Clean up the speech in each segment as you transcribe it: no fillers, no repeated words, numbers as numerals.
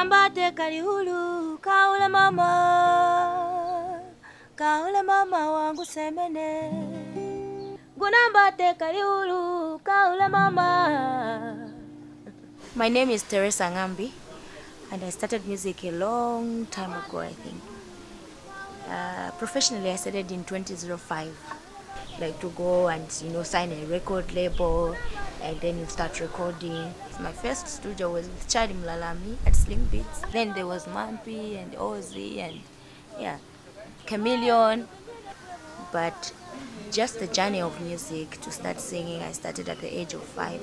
Gunambate kalihulu kaule mama wangu semene. Gunambate kalihulu kaule mama. My name is Theresa Ngambi, and I started music a long time ago, I think. Professionally, I started in 2005, like to go and sign a record label, and then you start recording. My first studio was with Charlie Mlalami at Slim Beats. Then there was Mampi and Ozzy and yeah, Chameleon. But just the journey of music to start singing, I started at the age of 5.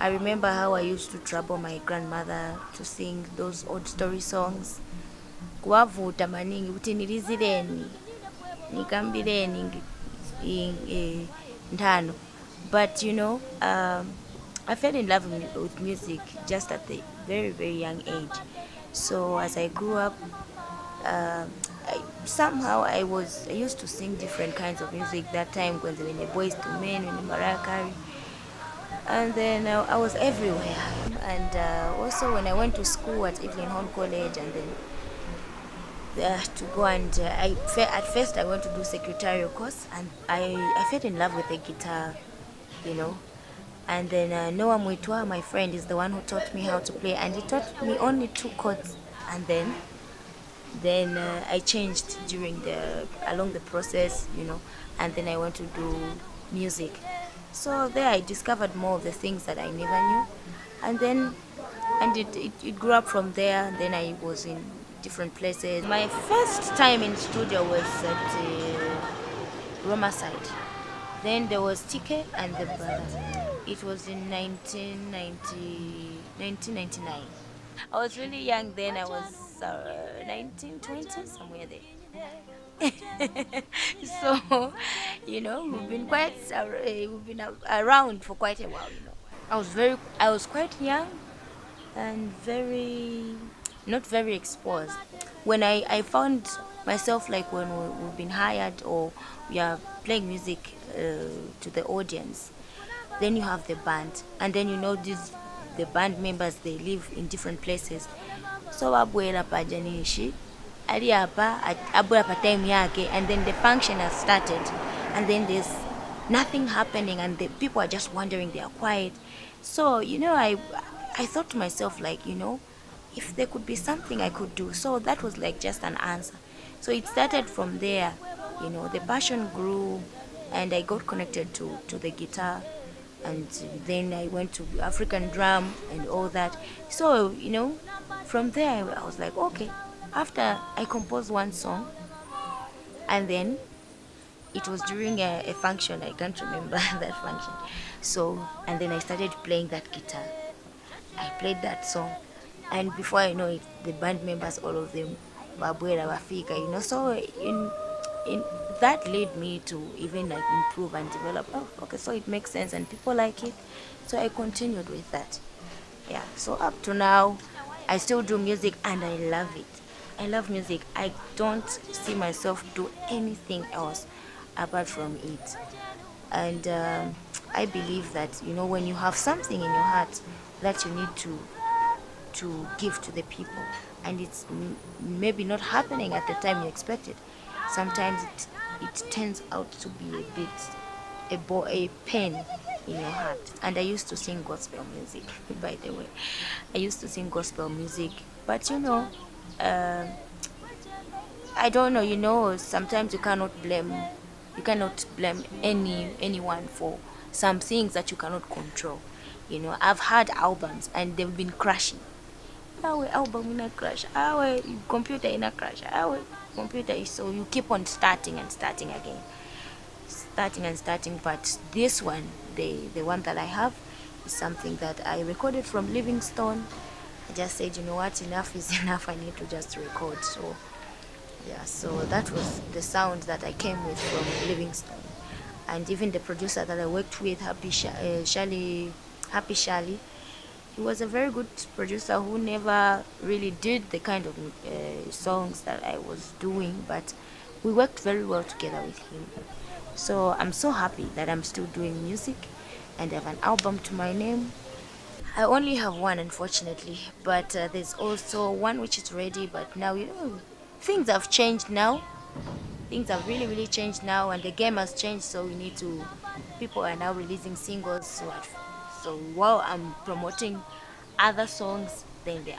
I remember how I used to trouble my grandmother to sing those old story songs. Kuwavuta maningi kuti nilizireni nikambireni ndano. But I fell in love with music just at the very, very young age. So as I grew up, somehow I used to sing different kinds of music that time, when the Boys to Men, when the Mariah Carey. And then I was everywhere. And also when I went to school at Evelyn Horn College, and then to go and at first I went to do secretarial course, and I fell in love with the guitar, and then Noah Muitwa, my friend, is the one who taught me how to play, and he taught me only 2 chords, and then I changed along the process, and then I went to do music. So there I discovered more of the things that I never knew, and it grew up from there. And then I was in different places. My first time in studio was at Roma side. Then there was TK and the brothers. It was in 1999. I was really young then. I was 19, 20, somewhere there. So, we've been around for quite a while. I was quite young and not very exposed. When I found myself, like when we've been hired or we are playing music to the audience, then you have the band, and then the band members, they live in different places. So abuela pajanishi ali hapa abuela pa time yake, and then the function has started, and then there's nothing happening, and the people are just wondering, they are quiet. So I thought to myself, like, if there could be something I could do. So that was like just an answer. So it started from there. The passion grew, and I got connected to the guitar, and then I went to African drum and all that. So from there I was like, okay. After I composed one song, and then it was during a function, I can't remember that function. So, and then I started playing that guitar. I played that song, and before I know it, the band members, all of them, Babuera, Wafika, so in that led me to even like improve and develop. Oh, okay, so it makes sense and people like it. So I continued with that. Yeah, so up to now, I still do music and I love it. I love music. I don't see myself do anything else apart from it. And I believe that when you have something in your heart that you need to give to the people, and it's maybe not happening at the time you expected, sometimes it turns out to be a pain in your heart. And I used to sing gospel music, by the way. I used to sing gospel music, but I don't know, sometimes you cannot blame anyone for some things that you cannot control. I've had albums and they've been crashing. Our album in a crash, our computer in a crash, our computer is, so you keep on starting and starting again. But this one, the one that I have, is something that I recorded from Livingstone. I just said, what, enough is enough, I need to just record. So yeah, so that was the sound that I came with from Livingstone. And even the producer that I worked with, Happy Shali, he was a very good producer who never really did the kind of songs that I was doing, but we worked very well together with him. So I'm so happy that I'm still doing music and I have an album to my name. I only have one, unfortunately, but there's also one which is ready. But now, things have changed now. Things have really, really changed now, and the game has changed. So we need to. People are now releasing singles. So while I'm promoting other songs, then the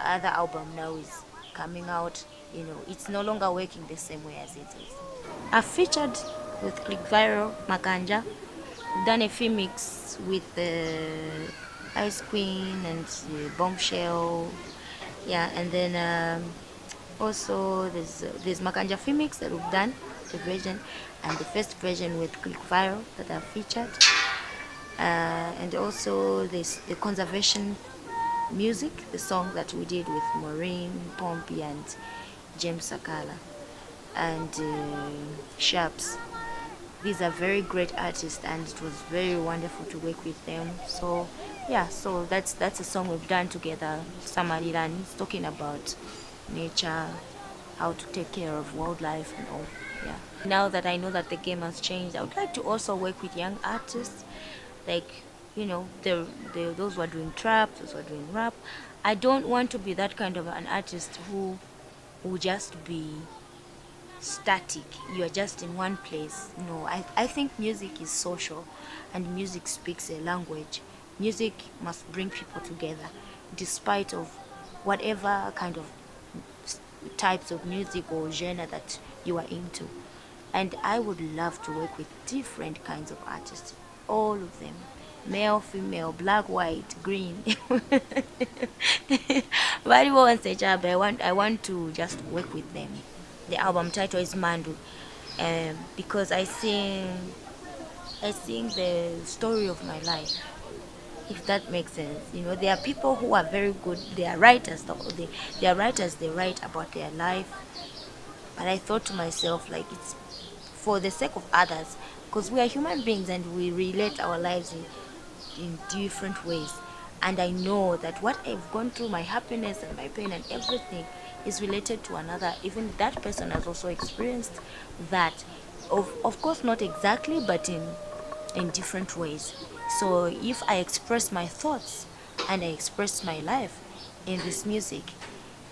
other album now is coming out. It's no longer working the same way as it is. I've featured with Click Viral, Makanja, done a few mix with Ice Queen and Bombshell. Yeah, and then also there's Makanja Femix that we've done, the version, and the first version with Click Viral that I've featured. And also there's the Conservation Music, the song that we did with Maureen, Pompey, and James Sakala, and Sharps. These are very great artists, and it was very wonderful to work with them. So yeah, so that's a song we've done together. Samarilan is talking about nature, how to take care of wildlife and all. Yeah. Now that I know that the game has changed, I would like to also work with young artists, like those who are doing trap, those who are doing rap. I don't want to be that kind of an artist who will just be static. You are just in one place. No, I think music is social, and music speaks a language. Music must bring people together, despite of whatever kind of types of music or genre that you are into. And I would love to work with different kinds of artists, all of them, male, female, black, white, green. Variable and such, but I want to just work with them. The album title is Mandu, because I sing the story of my life, if that makes sense. There are people who are very good. They are writers. They are writers. They write about their life. But I thought to myself, like, it's for the sake of others, because we are human beings and we relate our lives in different ways. And I know that what I've gone through, my happiness and my pain and everything, is related to another. Even that person has also experienced that. Of course, not exactly, but in different ways. So if I express my thoughts and I express my life in this music,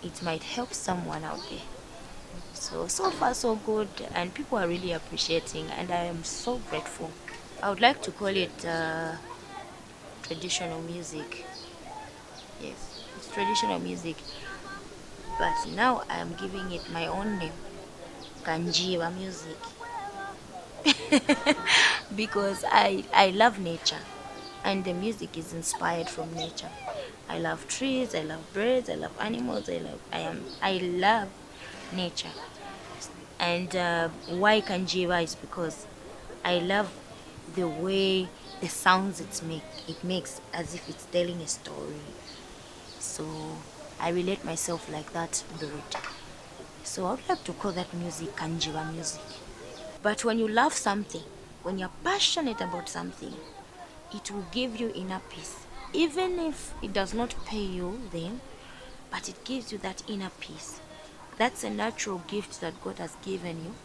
it might help someone out there. So far so good, and people are really appreciating, and I am so grateful. I would like to call it traditional music. Yes, it's traditional music, but now I am giving it my own name, Kanjiwa music. Because I love nature, and the music is inspired from nature. I love trees, I love birds, I love animals, I love nature. And why Kanjiwa is because I love the way the sounds it makes as if it's telling a story. So I relate myself like that bird. So I would like to call that music Kanjiwa music. But when you love something, when you're passionate about something, it will give you inner peace. Even if it does not pay you then, but it gives you that inner peace. That's a natural gift that God has given you.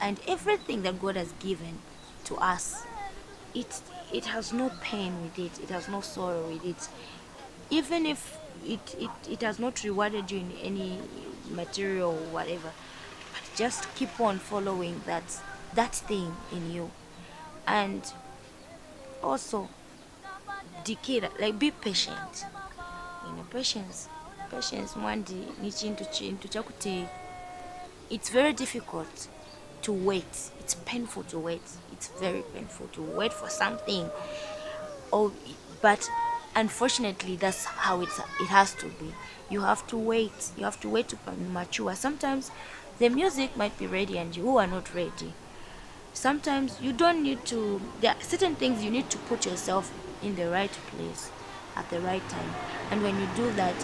And everything that God has given to us, it has no pain with it, it has no sorrow with it. Even if it has not rewarded you in any material or whatever, but just keep on following that thing in you. And also decay, like, be patient. Patience mwandi ni chintu chakuti it's very difficult to wait. It's painful to wait. It's very painful to wait for something. Oh, but unfortunately, that's how it has to be. You have to wait. You have to wait to mature. Sometimes the music might be ready and you are not ready. Sometimes you don't need to. There are certain things you need to put yourself in the right place at the right time. And when you do that,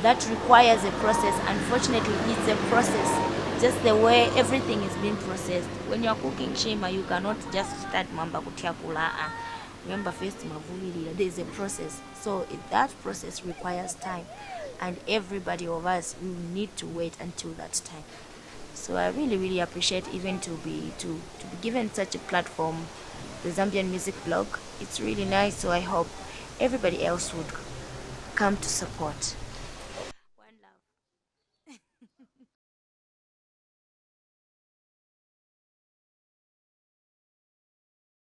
that requires a process. Unfortunately, it's a process. Just the way everything is being processed. When you're cooking shima, you cannot just start mamba kutia kula. Remember, first mavulili, there is a process. So that process requires time. And everybody of us will need to wait until that time. So I really, really appreciate even to be given such a platform, the Zambian Music Blog. It's really nice. So I hope everybody else would come to support.